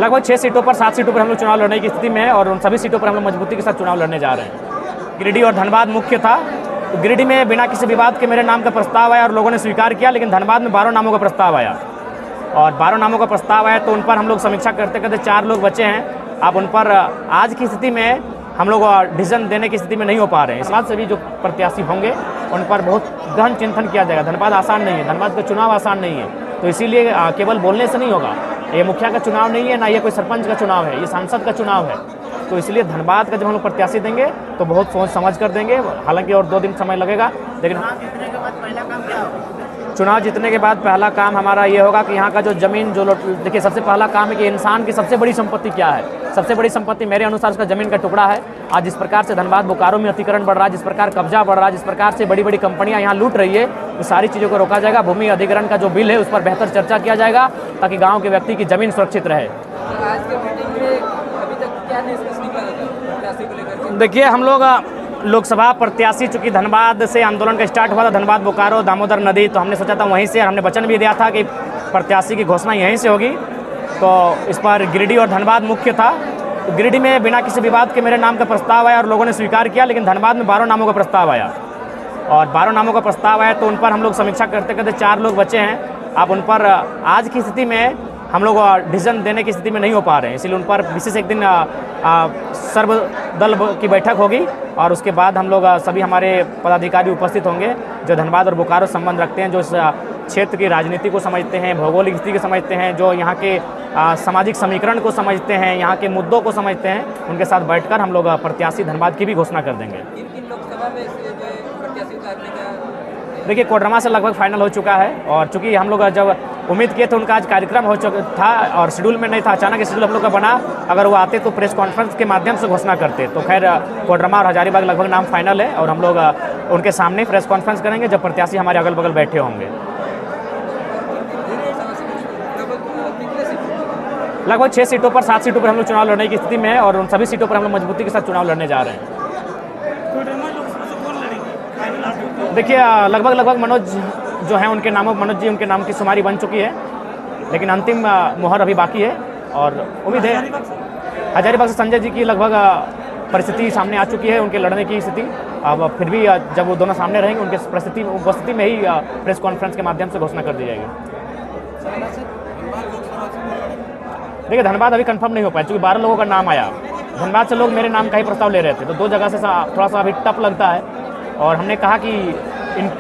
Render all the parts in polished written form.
लगभग 6 सीटों पर 7 सीटों पर हम लोग चुनाव लड़ने की स्थिति में है और उन सभी सीटों पर हम लोग मजबूती के साथ चुनाव लड़ने जा रहे हैं। गिरिडीह और धनबाद मुख्य था। तो गिरिडीह में बिना किसी विवाद के मेरे नाम का प्रस्ताव आया और लोगों ने स्वीकार किया, लेकिन धनबाद में 12 नामों का प्रस्ताव आया और 12 नामों का प्रस्ताव आया तो उन पर हम लोग समीक्षा करते करते 4 लोग बचे हैं। अब उन पर आज की स्थिति में हम लोग डिसीजन देने की स्थिति में नहीं हो पा रहे हैं। इस बात से भी जो प्रत्याशी होंगे उन पर बहुत गहन चिंतन किया जाएगा। धनबाद आसान नहीं है, धनबाद का चुनाव आसान नहीं है, तो इसीलिए केवल बोलने से नहीं होगा। ये मुखिया का चुनाव नहीं है, ना ये कोई सरपंच का चुनाव है, ये सांसद का चुनाव है। तो इसलिए धनबाद का जब हम लोग प्रत्याशी देंगे तो बहुत सोच समझ कर देंगे। हालांकि और 2 दिन समय लगेगा, लेकिन चुनाव जीतने के बाद पहला काम हमारा ये होगा कि यहाँ का जो ज़मीन जो देखिए, सबसे पहला काम है कि इंसान की सबसे बड़ी संपत्ति क्या है। सबसे बड़ी संपत्ति मेरे अनुसार उसका ज़मीन का टुकड़ा है। आज जिस प्रकार से धनबाद बोकारो में अतिक्रमण बढ़ रहा है, जिस प्रकार कब्जा बढ़ रहा है, जिस प्रकार से बड़ी बड़ी कंपनियां यहाँ लूट रही है, तो सारी चीज़ों को रोका जाएगा। भूमि अधिग्रहण का जो बिल है उस पर बेहतर चर्चा किया जाएगा ताकि गाँव के व्यक्ति की ज़मीन सुरक्षित रहे। देखिए, हम लोग लोकसभा प्रत्याशी, चूँकि धनबाद से आंदोलन का स्टार्ट हुआ था, धनबाद बोकारो दामोदर नदी, तो हमने सोचा था वहीं से, हमने वचन भी दिया था कि प्रत्याशी की घोषणा यहीं से होगी। तो इस पर गिरिडीह और धनबाद मुख्य था। तो गिरिडीह में बिना किसी विवाद के मेरे नाम का प्रस्ताव आया और लोगों ने स्वीकार किया, लेकिन धनबाद में 12 नामों का प्रस्ताव आया और 12 नामों का प्रस्ताव आया तो उन पर हम लोग समीक्षा करते करते 4 लोग बचे हैं। अब उन पर आज की स्थिति में हम लोग डिसीजन देने की स्थिति में नहीं हो पा रहे हैं, इसलिए उन पर विशेष एक दिन सर्वदल की बैठक होगी और उसके बाद हम लोग सभी हमारे पदाधिकारी उपस्थित होंगे जो धनबाद और बोकारो संबंध रखते हैं, जो इस क्षेत्र की राजनीति को समझते हैं, भौगोलिक स्थिति को समझते हैं, जो यहाँ के सामाजिक समीकरण को समझते हैं, यहाँ के मुद्दों को समझते हैं। उनके साथ बैठकर हम लोग प्रत्याशी धनबाद की भी घोषणा कर देंगे। देखिए, कोडरमा से लगभग फाइनल हो चुका है और चूंकि हम लोग जब उम्मीद किए थे उनका आज कार्यक्रम हो चुका था और शेड्यूल में नहीं था, अचानक शेड्यूल हम लोग का बना। अगर वो आते तो प्रेस कॉन्फ्रेंस के माध्यम से घोषणा करते। तो खैर, कोडरमा और हजारीबाग लगभग नाम फाइनल है और हम लोग उनके सामने प्रेस कॉन्फ्रेंस करेंगे जब प्रत्याशी हमारे अगल बगल बैठे होंगे। लगभग 6 सीटों पर 7 सीटों पर हम लोग चुनाव लड़ने की स्थिति में है और उन सभी सीटों पर हम लोग मजबूती के साथ चुनाव लड़ने जा रहे हैं। देखिए, लगभग मनोज जो है उनके नामों, मनोज जी उनके नाम की शुमारी बन चुकी है, लेकिन अंतिम मोहर अभी बाकी है और उम्मीद है हजारीबाग से संजय जी की लगभग परिस्थिति सामने आ चुकी है, उनके लड़ने की स्थिति। अब फिर भी जब वो दोनों सामने रहेंगे उनके उपस्थिति में ही प्रेस कॉन्फ्रेंस के माध्यम से घोषणा कर दी जाएगी। देखिए, धनबाद अभी कंफर्म नहीं हो पाया क्योंकि 12 लोगों का नाम आया। धनबाद से लोग मेरे नाम का ही प्रस्ताव ले रहे थे, तो 2 जगह से थोड़ा सा अभी टफ लगता है और हमने कहा कि इन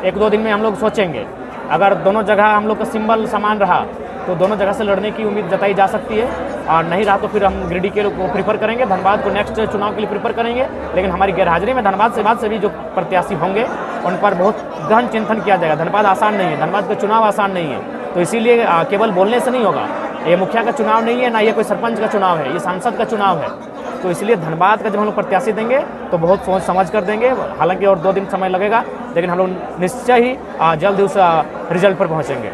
1-2 दिन में हम लोग सोचेंगे। अगर दोनों जगह हम लोग का सिंबल समान रहा तो दोनों जगह से लड़ने की उम्मीद जताई जा सकती है और नहीं रहा तो फिर हम गिरिडीह के को प्रीफर करेंगे, धनबाद को नेक्स्ट चुनाव के लिए प्रीफर करेंगे। लेकिन हमारी गैरहाजिरी में धनबाद से भी जो प्रत्याशी होंगे उन पर बहुत गहन चिंतन किया जाएगा। धनबाद आसान नहीं है, धनबाद का चुनाव आसान नहीं है, तो इसीलिए केवल बोलने से नहीं होगा। ये मुखिया का चुनाव नहीं है, ना ये कोई सरपंच का चुनाव है, ये सांसद का चुनाव है। तो इसलिए धनबाद का जब हम लोग प्रत्याशी देंगे तो बहुत सोच समझ कर देंगे। हालांकि और 2 दिन समय लगेगा, लेकिन हम लोग निश्चय ही जल्द उस रिजल्ट पर पहुंचेंगे।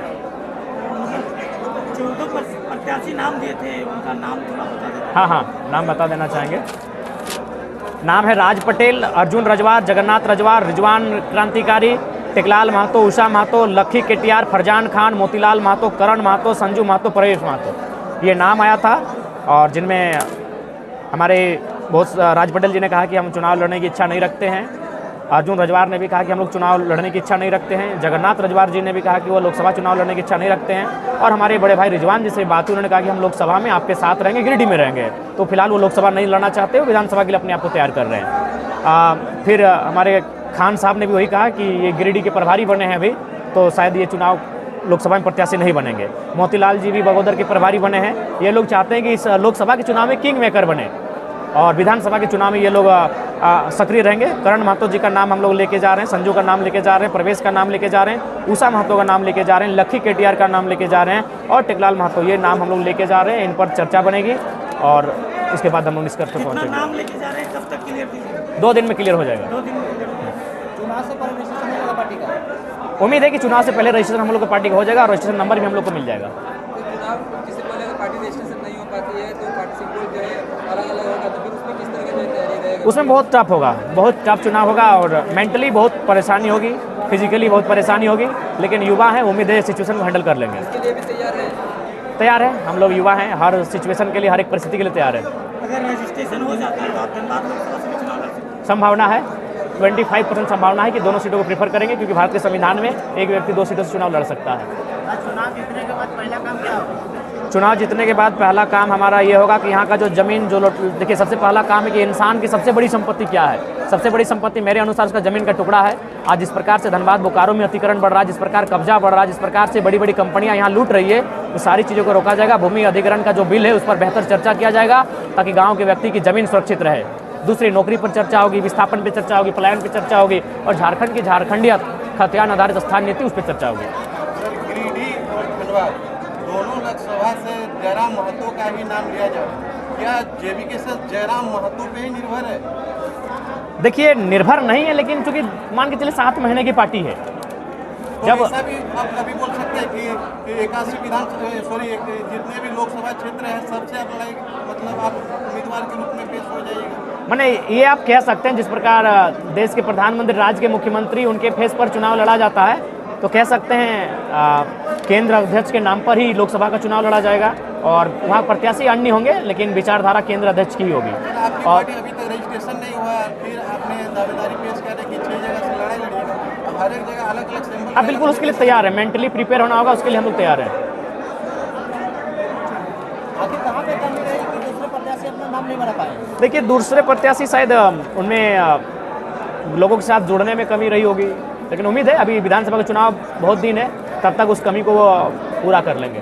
जो 2 प्रत्याशी नाम दिए थे उनका नाम थोड़ा बता दें। हाँ, नाम बता देना चाहेंगे। नाम है राज पटेल, अर्जुन रजवार, जगन्नाथ रजवार, रिजवान क्रांतिकारी, टेकलाल महतो, उषा महतो, लखी केटियार, फरजान खान, मोतीलाल महतो, करण महतो, संजू महतो, परेश महतो, ये नाम आया था। और जिनमें हमारे बहुत राज पटेल जी ने कहा कि हम चुनाव लड़ने की इच्छा नहीं रखते हैं, अर्जुन रजवार ने भी कहा कि हम लोग चुनाव लड़ने की इच्छा नहीं रखते हैं, जगन्नाथ रजवार जी ने भी कहा कि वो लोकसभा चुनाव लड़ने की इच्छा नहीं रखते हैं, और हमारे बड़े भाई रिजवान जी से बात हुई, उन्होंने कहा कि हम लोकसभा में आपके साथ रहेंगे, गिरिडीह में रहेंगे। तो फिलहाल वो लोकसभा नहीं लड़ना चाहते, वो विधानसभा के लिए अपने आप को तैयार कर रहे हैं। फिर हमारे खान साहब ने भी वही कहा कि ये गिरिडीह के प्रभारी बने हैं अभी, तो शायद ये चुनाव लोकसभा में प्रत्याशी नहीं बनेंगे। मोतीलाल जी भी बगोदर के प्रभारी बने हैं, ये लोग चाहते हैं कि इस लोकसभा के चुनाव में किंग मेकर बने और विधानसभा के चुनाव में ये लोग सक्रिय रहेंगे। करण महतो जी का नाम हम लोग लेके जा रहे हैं, संजू का नाम लेके जा रहे हैं, प्रवेश का नाम लेके जा रहे हैं, उषा महतो का नाम लेके जा रहे हैं, लखी केटीआर का नाम लेके जा रहे हैं और टेकलाल महतो, ये नाम हम लोग लेके जा रहे हैं। इन पर चर्चा बनेगी और इसके बाद हम लोग निष्कर्ष पर पहुँचेंगे। नाम लेके जा रहे हैं, कब तक क्लियर कीजिए? 2 दिन में क्लियर हो जाएगा। 2 दिन में चुनाव से पहले रजिस्ट्रेशन होगा पार्टी का? उम्मीद है कि चुनाव से पहले रजिस्ट्रेशन हम लोग का पार्टी का हो जाएगा और रजिस्ट्रेशन नंबर भी हम लोग को मिल जाएगा। तो चुनाव जिससे पहले अगर पार्टी रजिस्ट्रेशन नहीं हो पाती है तो पार्टी सिंबल जो है अलग-अलग होगा, तो फिर उसमें किस तरह का जो तैयारी रहेगा? उसमें बहुत टफ होगा, बहुत टफ चुनाव होगा और मेंटली बहुत परेशानी होगी, फिजिकली बहुत परेशानी होगी, लेकिन युवा हैं, उम्मीद है सिचुएशन को हैंडल कर लेंगे। इसके लिए भी तैयार है? तैयार है, हम लोग युवा हैं, हर सिचुएशन के लिए, हर एक परिस्थिति के लिए तैयार है। अगर रजिस्ट्रेशन हो जाता है तो आप धनबाद लोकसभा से भी चुनाव लड़ सकते हैं। संभावना है, 25% संभावना है कि दोनों सीटों को प्रेफर करेंगे, क्योंकि भारत के संविधान में एक व्यक्ति 2 सीटों से चुनाव लड़ सकता है। चुनाव जीतने के बाद पहला काम क्या होगा? चुनाव जीतने के बाद पहला काम हमारा ये होगा कि यहाँ का जो ज़मीन जो देखिए, सबसे पहला काम है कि इंसान की सबसे बड़ी संपत्ति क्या है। सबसे बड़ी संपत्ति मेरे अनुसार उसका ज़मीन का टुकड़ा है। आज जिस प्रकार से धनबाद बोकारो में अतिक्रमण बढ़ रहा है, जिस प्रकार कब्जा बढ़ रहा है, जिस प्रकार से बड़ी बड़ी कंपनियां यहाँ लूट रही है, वो सारी चीज़ों को रोका जाएगा। भूमि अधिग्रहण का जो बिल है उस पर बेहतर चर्चा किया जाएगा, ताकि गाँव के व्यक्ति की ज़मीन सुरक्षित रहे। दूसरी, नौकरी पर चर्चा होगी, विस्थापन पर चर्चा होगी, पलायन पर चर्चा होगी, और झारखंड की झारखंडियत खतियान आधारित स्थान नीति उस पर चर्चा होगी। गिरिडीह और खंडवा दोनों लोकसभा से जयराम महतो का ही नाम लिया जाए, क्या जेबीके से जयराम महतो पे ही निर्भर है? देखिए, निर्भर नहीं है, लेकिन चूंकि मान के चलिए 7 महीने की पार्टी है, तो जब ऐसा भी आप कभी बोल सकते हैं कि 81 जितने भी लोकसभा क्षेत्र है सबसे आप मतलब आप उम्मीदवार के रूप में पेश हो जाइएगा। माने ये आप कह सकते हैं, जिस प्रकार देश के प्रधानमंत्री, राज्य के मुख्यमंत्री, उनके फेस पर चुनाव लड़ा जाता है, तो कह सकते हैं केंद्र अध्यक्ष के नाम पर ही लोकसभा का चुनाव लड़ा जाएगा, और वहाँ प्रत्याशी अन्य होंगे, लेकिन विचारधारा केंद्र अध्यक्ष की ही होगी। आपकी पार्टी अभी तक रजिस्ट्रेशन नहीं हुआ, फिर आपने दावेदारी पेश कर कि 6 जगह से लड़ाई लड़िएगा, अब हर एक जगह अलग अलग सिंबल। आप बिल्कुल उसके लिए तैयार है, मेंटली प्रिपेयर होना होगा, उसके लिए हम लोग तैयार हैं। आखिर कहाँ पे कमी रही कि दूसरे प्रत्याशी अपना नाम नहीं बना पाए? देखिए, दूसरे प्रत्याशी शायद उनमें लोगों के साथ जुड़ने में कमी रही होगी, लेकिन उम्मीद है अभी विधानसभा का चुनाव बहुत दिन है, तब तक उस कमी को वो पूरा कर लेंगे।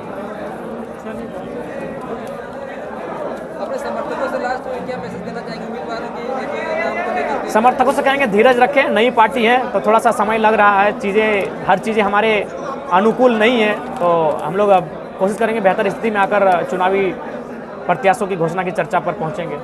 अपने समर्थकों से लास्ट में क्या मैसेज देना चाहेंगे उम्मीदवारों के नाम को लेकर? समर्थकों से कहेंगे धीरज रखें, नई पार्टी है तो थोड़ा सा समय लग रहा है, हर चीज़ें हमारे अनुकूल नहीं है, तो हम लोग अब कोशिश करेंगे बेहतर स्थिति में आकर चुनावी प्रत्याशियों की घोषणा की चर्चा पर पहुंचेंगे।